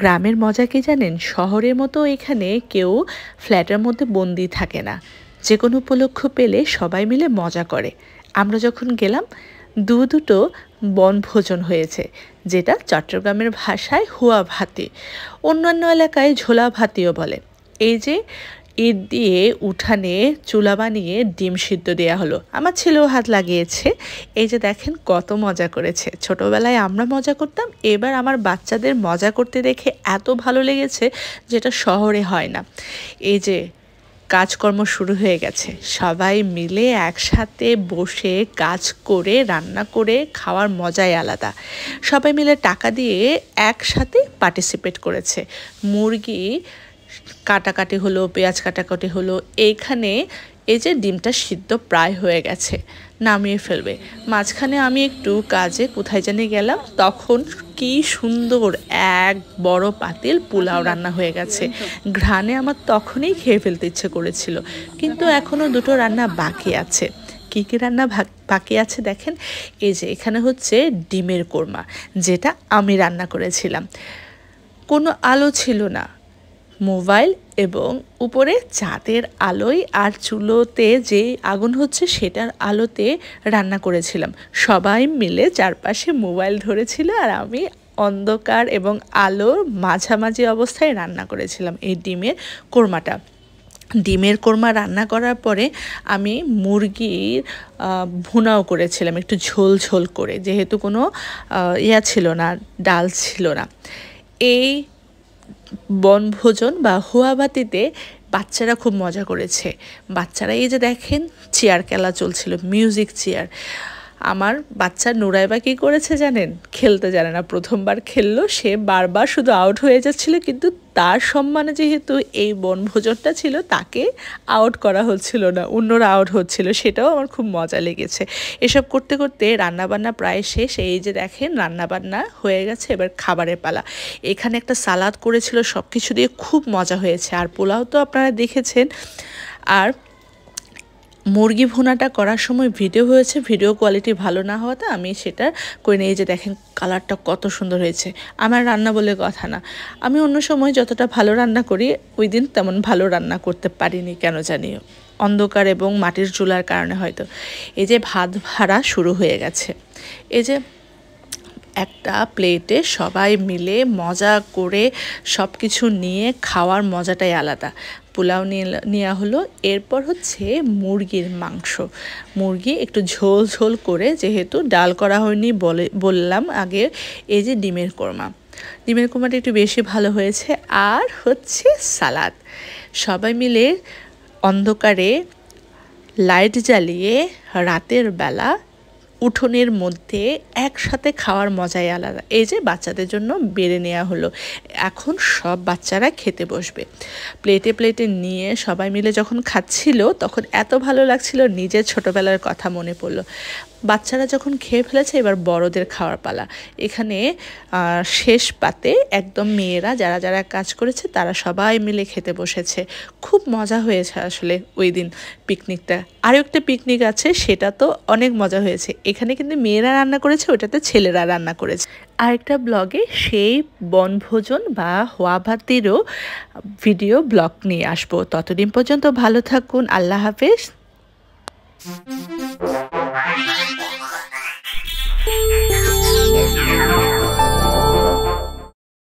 গ্রামের মজা কি জানেন? শহরের মতো এখানে কেউ ফ্ল্যাটের মধ্যে বন্দি থাকে না। যে কোনো উপলক্ষ পেলে সবাই মিলে মজা করে। আমরা যখন গেলাম দুটো বনভোজন হয়েছে, যেটা চট্টগ্রামের ভাষায় হুয়া ভাতি, অন্যান্য এলাকায় ঝোলা ভাতিও বলে। এই যে ইট দিয়ে উঠানে চুলা বানিয়ে ডিম সিদ্ধ দেওয়া হলো, আমার ছেলেও হাত লাগিয়েছে। এই যে দেখেন কত মজা করেছে। ছোটবেলায় আমরা মজা করতাম, এবার আমার বাচ্চাদের মজা করতে দেখে এত ভালো লেগেছে, যেটা শহরে হয় না। এই যে কাজকর্ম শুরু হয়ে গেছে, সবাই মিলে একসাথে বসে কাজ করে রান্না করে খাওয়ার মজাই আলাদা। সবাই মিলে টাকা দিয়ে একসাথে পার্টিসিপেট করেছে। মুরগি কাটাকাটি হলো, পেঁয়াজ কাটাকাটি হলো। এইখানে এই যে ডিমটা সিদ্ধ প্রায় হয়ে গেছে, নামিয়ে ফেলবে। মাঝখানে আমি একটু কাজে কোথায় জানি গেলাম, তখন কি সুন্দর এক বড় পাতিল পোলাও রান্না হয়ে গেছে। ঘ্রাণে আমার তখনই খেয়ে ফেলতে ইচ্ছে করেছিল, কিন্তু এখনও দুটো রান্না বাকি আছে। কী কী রান্না বাকি আছে দেখেন। এই যে এখানে হচ্ছে ডিমের কোরমা, যেটা আমি রান্না করেছিলাম। কোনো আলো ছিল না, মোবাইল এবং উপরে চাঁদের আলোয় আর চুলোতে যে আগুন হচ্ছে সেটার আলোতে রান্না করেছিলাম। সবাই মিলে চারপাশে মোবাইল ধরেছিল আর আমি অন্ধকার এবং আলোর মাঝামাঝি অবস্থায় রান্না করেছিলাম এই ডিমের কোরমাটা। ডিমের কোরমা রান্না করার পরে আমি মুরগির ভুনাও করেছিলাম, একটু ঝোল ঝোল করে, যেহেতু কোনো ছিল না, ডাল ছিল না। এই বনভোজন বা হুয়াবাতিতে বাচ্চারা খুব মজা করেছে। বাচ্চারা এই যে দেখেন চেয়ার খেলা চলছিল, মিউজিক চেয়ার। আমার বাচ্চা নুরাইবা কী করেছে জানেন? খেলতে জানে না, প্রথমবার খেললো, সে বারবার শুধু আউট হয়ে যাচ্ছিল, কিন্তু তার সম্মানে যেহেতু এই বনভোজনটা ছিল, তাকে আউট করা হচ্ছিল না, অন্যরা আউট হচ্ছিল। সেটাও আমার খুব মজা লেগেছে। এসব করতে করতে রান্নাবান্না প্রায় শেষ। এই যে দেখেন রান্নাবান্না হয়ে গেছে, এবার খাবারের পালা। এখানে একটা সালাদ করেছিল, সব কিছু দিয়ে খুব মজা হয়েছে। আর পোলাও তো আপনারা দেখেছেন। আর মুরগি ভুনাটা করার সময় ভিডিও হয়েছে, ভিডিও কোয়ালিটি ভালো না হওয়াতে আমি সেটা করে নিয়ে, যে দেখেন কালারটা কত সুন্দর হয়েছে। আমার রান্না বলে কথা না, আমি অন্য সময় যতটা ভালো রান্না করি, ওই দিন তেমন ভালো রান্না করতে পারিনি কেন জানি, অন্ধকার এবং মাটির চুলার কারণে হয়তো। এই যে ভাত ভাড়া শুরু হয়ে গেছে। এই যে একটা প্লেটে সবাই মিলে মজা করে সব কিছু নিয়ে খাওয়ার মজাটাই আলাদা। পোলাও নেওয়া হলো, এরপর হচ্ছে মুরগির মাংস। মুরগি একটু ঝোল ঝোল করে, যেহেতু ডাল করা হয়নি বললাম আগে। এই যে ডিমের কোরমা, ডিমের কোরমাটা একটু বেশি ভালো হয়েছে। আর হচ্ছে সালাদ। সবাই মিলে অন্ধকারে লাইট জ্বালিয়ে রাতের বেলা উঠোনের মধ্যে একসাথে খাওয়ার মজাই আলাদা। এই যে বাচ্চাদের জন্য বেড়ে নেওয়া হলো, এখন সব বাচ্চারা খেতে বসবে। প্লেটে প্লেটে নিয়ে সবাই মিলে যখন খাচ্ছিল, তখন এত ভালো লাগছিল, নিজের ছোটোবেলার কথা মনে পড়লো। বাচ্চারা যখন খেয়ে ফেলেছে, এবার বড়দের খাওয়ার পালা। এখানে শেষ পাতে একদম মেয়েরা যারা যারা কাজ করেছে তারা সবাই মিলে খেতে বসেছে। খুব মজা হয়েছে আসলে ওই দিন পিকনিকটা। আরও একটা পিকনিক আছে, সেটা তো অনেক মজা হয়েছে। এখানে কিন্তু মেয়েরা রান্না করেছে, ওটাতে ছেলেরা রান্না করেছে। আরেকটা ব্লগে সেই বনভোজন বা হুয়াবাতিরও ভিডিও ব্লগ নিয়ে আসবো। ততদিন পর্যন্ত ভালো থাকুন, আল্লাহ হাফেজ।